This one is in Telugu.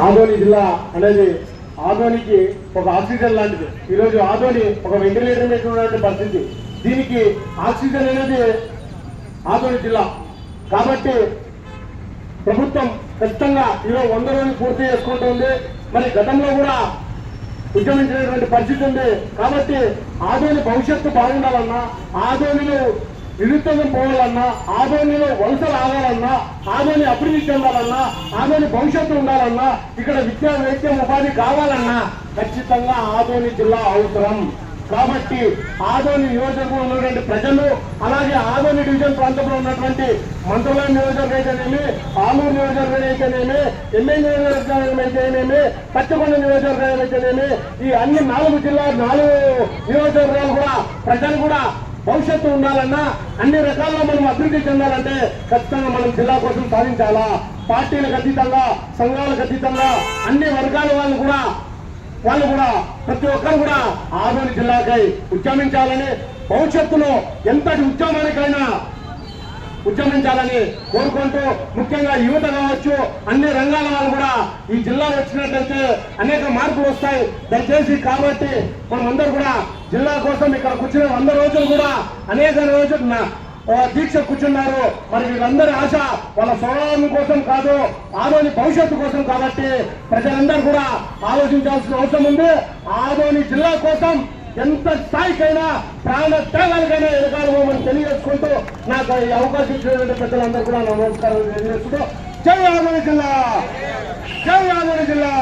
ఆదోని జిల్లా అనేది ఆదోనికి ఒక ఆక్సిజన్ లాంటిది. ఈరోజు ఆదోని ఒక వెంటిలేటర్ మీద ఉన్నటువంటి పరిస్థితి. దీనికి ఆక్సిజన్ అనేది ఆదోని జిల్లా కాబట్టి ప్రభుత్వం ఖచ్చితంగా ఈరోజు 100 రోజులు పూర్తి చేసుకుంటుంది. మరి గతంలో కూడా ఉద్యమించినటువంటి పరిస్థితి ఉంది. కాబట్టి ఆదోని భవిష్యత్తు బాగుండాలన్నా, ఆదోనిలో నిరుద్యోగం పోవాలన్నా, ఆదోనిలో వలసలు ఆగాలన్నా, ఆదోని అభివృద్ధి చెందాలన్నా, ఆదోని భవిష్యత్తు ఉండాలన్నా, ఇక్కడ విద్యా వైద్యం ఉపాధి కావాలన్నా ఖచ్చితంగా ఆదోని జిల్లా అవసరం. కాబట్టి ఆదోని నియోజకవర్గంలో ఉన్నటువంటి ప్రజలు, అలాగే ఆదోని డివిజన్ ప్రాంతంలో ఉన్నటువంటి మంత్రాలయం నియోజకవర్గం అయితేనేమి, ఆలూరు నియోజకవర్గం అయితేనేమి, ఎంఏ నియోజకవర్గం అయితేనేమి, పచ్చకొండ నియోజకవర్గం అయితేనేమి, ఈ అన్ని 4 నియోజకవర్గాలు కూడా ప్రజలు కూడా భవిష్యత్తు ఉండాలన్నా, అన్ని రకాల్లో మనం అభివృద్ధి చెందాలంటే ఖచ్చితంగా మనం జిల్లా కోసం సాధించాలా. పార్టీలకు అతీతంగా, సంఘాలకు అతీతంగా అన్ని వర్గాల వాళ్ళు కూడా ప్రతి ఒక్కరు కూడా ఆదోని జిల్లాకై ఉద్యమించాలని, భవిష్యత్తులో ఎంతటి ఉద్యమానికైనా ఉద్యమించాలని కోరుకుంటూ, ముఖ్యంగా యువత కావచ్చు, అన్ని రంగాల వాళ్ళు కూడా ఈ జిల్లా వచ్చినట్లయితే అనేక మార్పులు వస్తాయి. దయచేసి కాబట్టి మనమందరూ కూడా జిల్లా కోసం ఇక్కడ కూర్చున్న 100 రోజులు కూడా అనేక రోజులు దీక్ష కూర్చున్నారు. మరి వీళ్ళందరి ఆశ వాళ్ళ స్వభావం కోసం కాదు, ఆదోని భవిష్యత్తు కోసం. కాబట్టి ప్రజలందరూ కూడా ఆలోచించాల్సిన అవసరం ఉంది. ఆదోని జిల్లా కోసం ఎంత స్థాయికైనా, ప్రాణ త్యాగాలకైనా ఎదగాలని తెలియజేసుకుంటూ నాకు ఈ అవకాశం ఇచ్చినటువంటి ప్రజలందరూ కూడా నమస్కారం తెలియజేసుకుంటూ జై ఆదోని జిల్లా, జై ఆదోని జిల్లా.